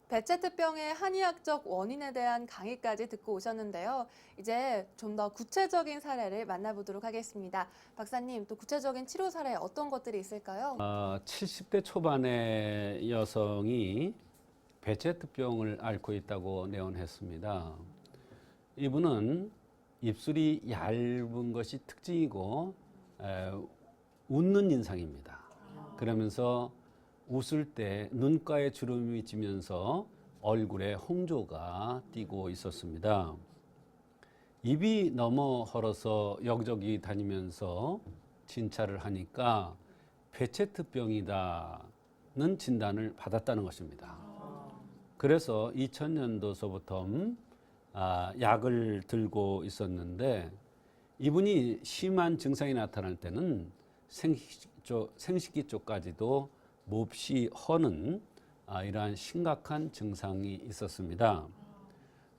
베체트병의 한의학적 원인에 대한 강의까지 듣고 오셨는데요. 이제 좀 더 구체적인 사례를 만나보도록 하겠습니다. 박사님, 또 구체적인 치료 사례 어떤 것들이 있을까요? 70대 초반의 여성이 베체트병을 앓고 있다고 내원했습니다. 이분은 입술이 얇은 것이 특징이고 웃는 인상입니다. 그러면서 웃을 때 눈가에 주름이 지면서 얼굴에 홍조가 띄고 있었습니다. 입이 너무 헐어서 여기저기 다니면서 진찰을 하니까 베체트병이다는 진단을 받았다는 것입니다. 그래서 2000년도서부터 약을 들고 있었는데 이분이 심한 증상이 나타날 때는 생식기 쪽까지도 몹시 허는 이러한 심각한 증상이 있었습니다.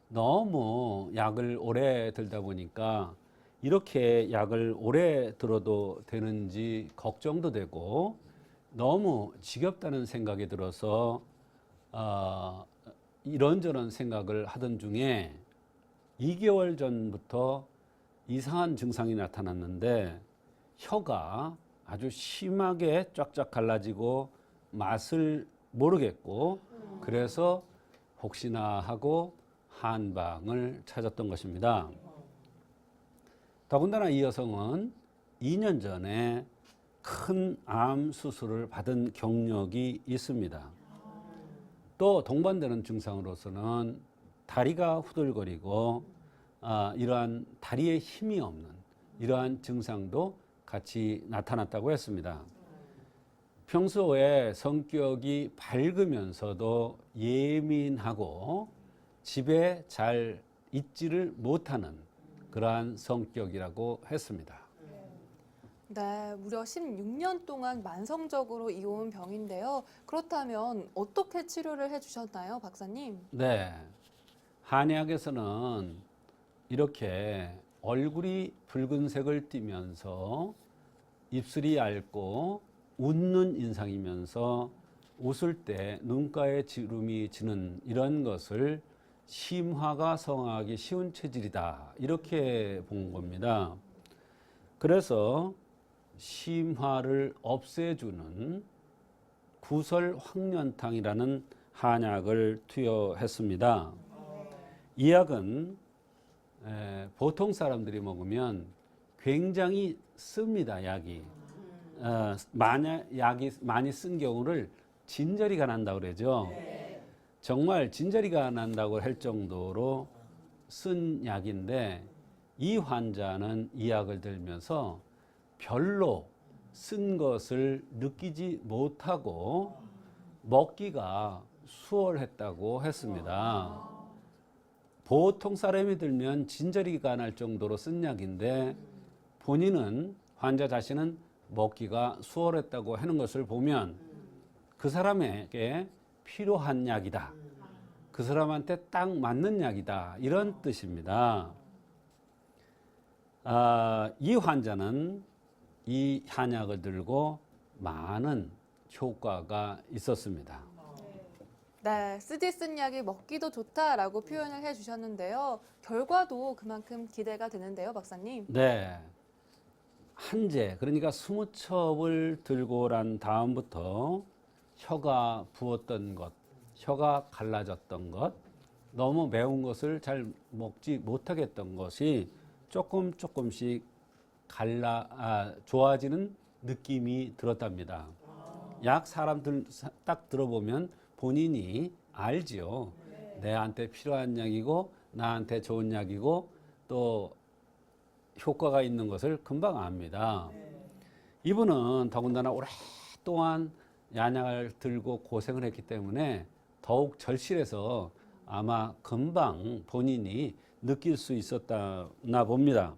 너무 약을 오래 들다 보니까 이렇게 약을 오래 들어도 되는지 걱정도 되고 너무 지겹다는 생각이 들어서 이런저런 생각을 하던 중에 2개월 전부터 이상한 증상이 나타났는데 혀가 아주 심하게 쫙쫙 갈라지고 맛을 모르겠고 그래서 혹시나 하고 한방을 찾았던 것입니다. 더군다나 이 여성은 2년 전에 큰 암 수술을 받은 경력이 있습니다. 또 동반되는 증상으로서는 다리가 후들거리고 이러한 다리에 힘이 없는 이러한 증상도 같이 나타났다고 했습니다. 평소에 성격이 밝으면서도 예민하고 집에 잘 있지를 못하는 그러한 성격이라고 했습니다. 네, 무려 16년 동안 만성적으로 이어온 병인데요. 그렇다면 어떻게 치료를 해주셨나요, 박사님? 네, 한의학에서는 이렇게 얼굴이 붉은색을 띠면서 입술이 얇고 웃는 인상이면서 웃을 때 눈가에 주름이 지는 이런 것을 심화가 성하기 쉬운 체질이다 이렇게 본 겁니다. 그래서 심화를 없애주는 구설황년탕이라는 한약을 투여했습니다. 이 약은 보통 사람들이 먹으면 굉장히 씁니다. 약이 만약 약이 많이 쓴 경우를 진저리가 난다고 그러죠. 정말 진저리가 난다고 할 정도로 쓴 약인데 이 환자는 이 약을 들면서 별로 쓴 것을 느끼지 못하고 먹기가 수월했다고 했습니다. 보통 사람이 들면 진저리가 날 정도로 쓴 약인데 본인은 환자 자신은 먹기가 수월했다고 하는 것을 보면 그 사람에게 필요한 약이다. 그 사람한테 딱 맞는 약이다. 이런 뜻입니다. 이 환자는 이 한약을 들고 많은 효과가 있었습니다. 네, 쓰디 쓴 약이 먹기도 좋다라고 표현을 해주셨는데요. 결과도 그만큼 기대가 되는데요, 박사님. 네. 한제, 그러니까 20첩을 들고 난 다음부터 혀가 부었던 것, 혀가 갈라졌던 것, 너무 매운 것을 잘 먹지 못하겠던 것이 조금씩 좋아지는 느낌이 들었답니다. 약 사람들 딱 들어보면 본인이 알지요. 내한테 필요한 약이고 나한테 좋은 약이고 또 효과가 있는 것을 금방 압니다. 이분은 더군다나 오랫동안 약을 들고 고생을 했기 때문에 더욱 절실해서 아마 금방 본인이 느낄 수 있었나 봅니다.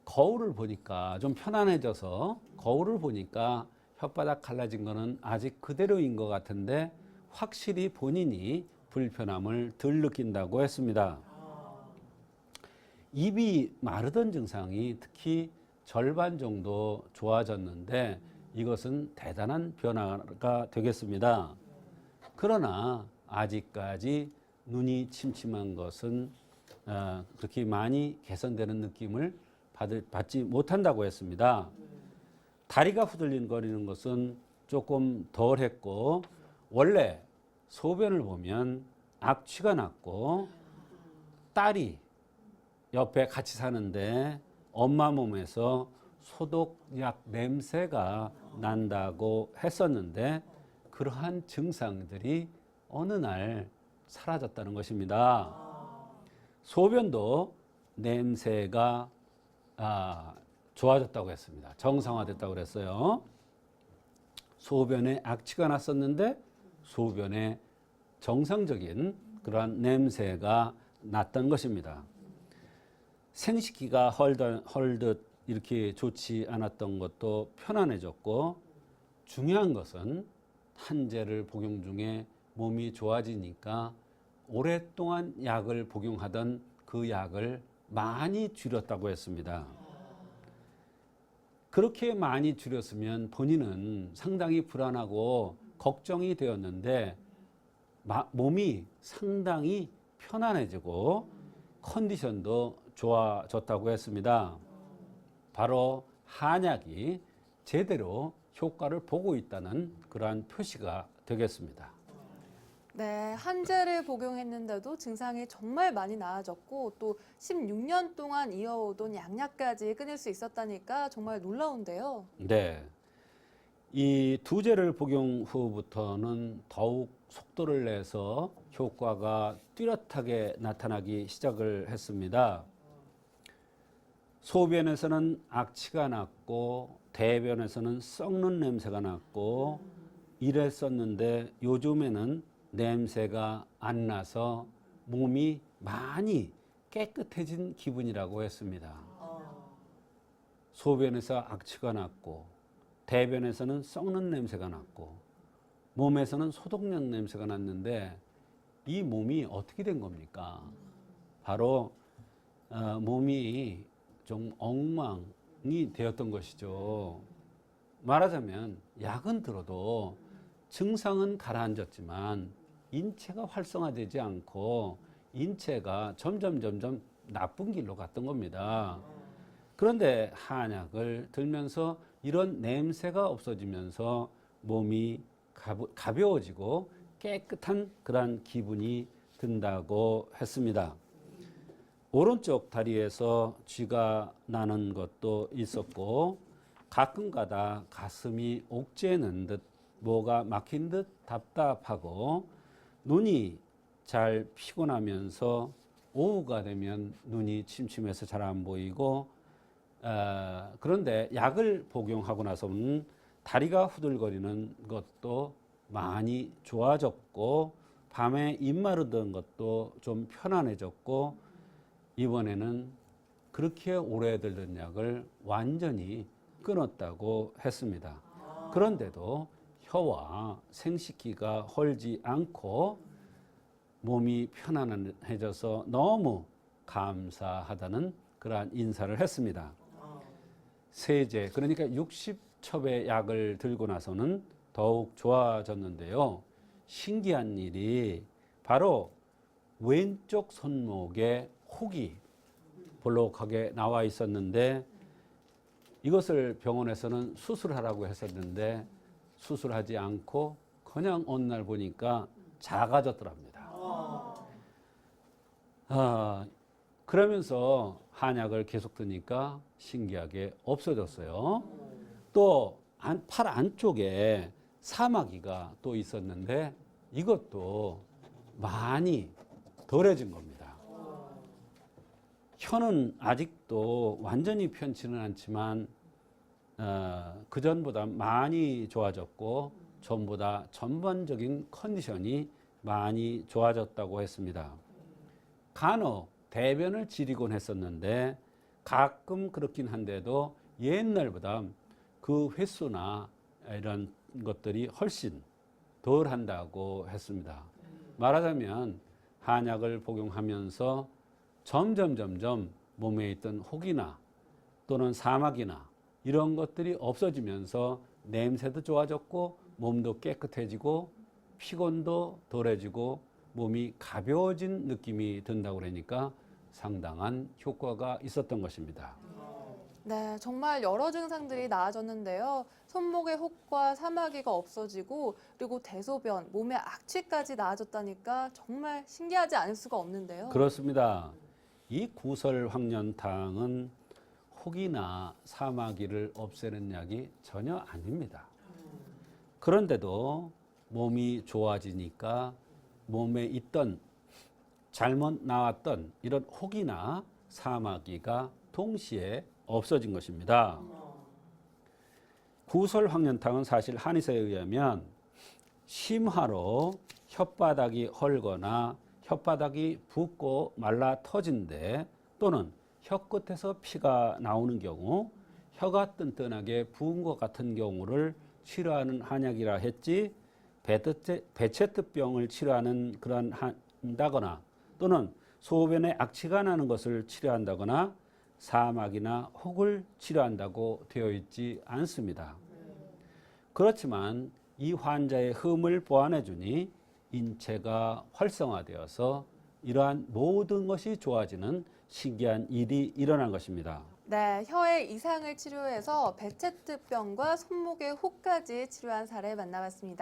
거울을 보니까 좀 편안해져서 거울을 보니까 혓바닥 갈라진 거는 아직 그대로인 것 같은데 확실히 본인이 불편함을 덜 느낀다고 했습니다. 입이 마르던 증상이 특히 절반 정도 좋아졌는데 이것은 대단한 변화가 되겠습니다. 그러나 아직까지 눈이 침침한 것은 그렇게 많이 개선되는 느낌을 받지 못한다고 했습니다. 다리가 후들거리는 것은 조금 덜했고, 원래 소변을 보면 악취가 났고, 딸이 옆에 같이 사는데 엄마 몸에서 소독약 냄새가 난다고 했었는데, 그러한 증상들이 어느 날 사라졌다는 것입니다. 소변도 냄새가 좋아졌다고 했습니다. 정상화됐다고 그랬어요. 소변에 악취가 났었는데 소변에 정상적인 그러한 냄새가 났던 것입니다. 생식기가 헐듯 이렇게 좋지 않았던 것도 편안해졌고, 중요한 것은 한제를 복용 중에 몸이 좋아지니까 오랫동안 약을 복용하던 그 약을 많이 줄였다고 했습니다. 그렇게 많이 줄였으면 본인은 상당히 불안하고 걱정이 되었는데 몸이 상당히 편안해지고 컨디션도 좋아졌다고 했습니다. 바로 한약이 제대로 효과를 보고 있다는 그러한 표시가 되겠습니다. 네, 한제를 복용했는데도 증상이 정말 많이 나아졌고 또 16년 동안 이어오던 양약까지 끊을 수 있었다니까 정말 놀라운데요. 네. 이 두제를 복용 후부터는 더욱 속도를 내서 효과가 뚜렷하게 나타나기 시작을 했습니다. 소변에서는 악취가 났고 대변에서는 썩는 냄새가 났고 이랬었는데, 요즘에는 냄새가 안 나서 몸이 많이 깨끗해진 기분이라고 했습니다. 소변에서 악취가 났고 대변에서는 썩는 냄새가 났고 몸에서는 소독약 냄새가 났는데, 이 몸이 어떻게 된 겁니까? 바로 몸이 좀 엉망이 되었던 것이죠. 말하자면 약은 들어도 증상은 가라앉았지만 인체가 활성화되지 않고 인체가 점점 나쁜 길로 갔던 겁니다. 그런데 한약을 들면서 이런 냄새가 없어지면서 몸이 가벼워지고 깨끗한 그런 기분이 든다고 했습니다. 오른쪽 다리에서 쥐가 나는 것도 있었고, 가끔가다 가슴이 옥죄는 듯 뭐가 막힌 듯 답답하고, 눈이 잘 피곤하면서 오후가 되면 눈이 침침해서 잘 안 보이고, 그런데 약을 복용하고 나서는 다리가 후들거리는 것도 많이 좋아졌고, 밤에 입 마르던 것도 좀 편안해졌고, 이번에는 그렇게 오래 들던 약을 완전히 끊었다고 했습니다. 그런데도 혀와 생식기가 헐지 않고 몸이 편안해져서 너무 감사하다는 그러한 인사를 했습니다. 세제, 그러니까 60첩의 약을 들고 나서는 더욱 좋아졌는데요. 신기한 일이 바로 왼쪽 손목에 혹이 볼록하게 나와 있었는데, 이것을 병원에서는 수술하라고 했었는데 수술하지 않고 그냥 어느 날 보니까 작아졌더랍니다. 그러면서 한약을 계속 드니까 신기하게 없어졌어요. 또 팔 안쪽에 사마귀가 또 있었는데 이것도 많이 덜해진 겁니다. 혀는 아직도 완전히 편치는 않지만 그전보다 많이 좋아졌고 전보다 전반적인 컨디션이 많이 좋아졌다고 했습니다. 간혹 대변을 지리곤 했었는데 가끔 그렇긴 한데도 옛날보다 그 횟수나 이런 것들이 훨씬 덜 한다고 했습니다. 말하자면 한약을 복용하면서 점점 몸에 있던 혹이나 또는 사막이나 이런 것들이 없어지면서 냄새도 좋아졌고 몸도 깨끗해지고 피곤도 덜해지고 몸이 가벼워진 느낌이 든다고 그러니까 상당한 효과가 있었던 것입니다. 네, 정말 여러 증상들이 나아졌는데요. 손목의 혹과 사마귀가 없어지고 그리고 대소변, 몸의 악취까지 나아졌다니까 정말 신기하지 않을 수가 없는데요. 그렇습니다. 이 구설황년탕은 혹이나 사마귀를 없애는 약이 전혀 아닙니다. 그런데도 몸이 좋아지니까 몸에 있던 잘못 나왔던 이런 혹이나 사마귀가 동시에 없어진 것입니다. 구설황년탕은 사실 한의사에 의하면 심화로 혓바닥이 헐거나 혓바닥이 붓고 말라 터진데 또는 혀끝에서 피가 나오는 경우 혀가 뜬뜬하게 부은 것 같은 경우를 치료하는 한약이라 했지 배체트병을 치료하는 그런 한다거나 또는 소변에 악취가 나는 것을 치료한다거나 사막이나 혹을 치료한다고 되어 있지 않습니다. 그렇지만 이 환자의 흠을 보완해 주니 인체가 활성화되어서 이러한 모든 것이 좋아지는 신기한 일이 일어난 것입니다. 네, 혀의 이상을 치료해서 배체트병과 손목의 혹까지 치료한 사례 만나봤습니다.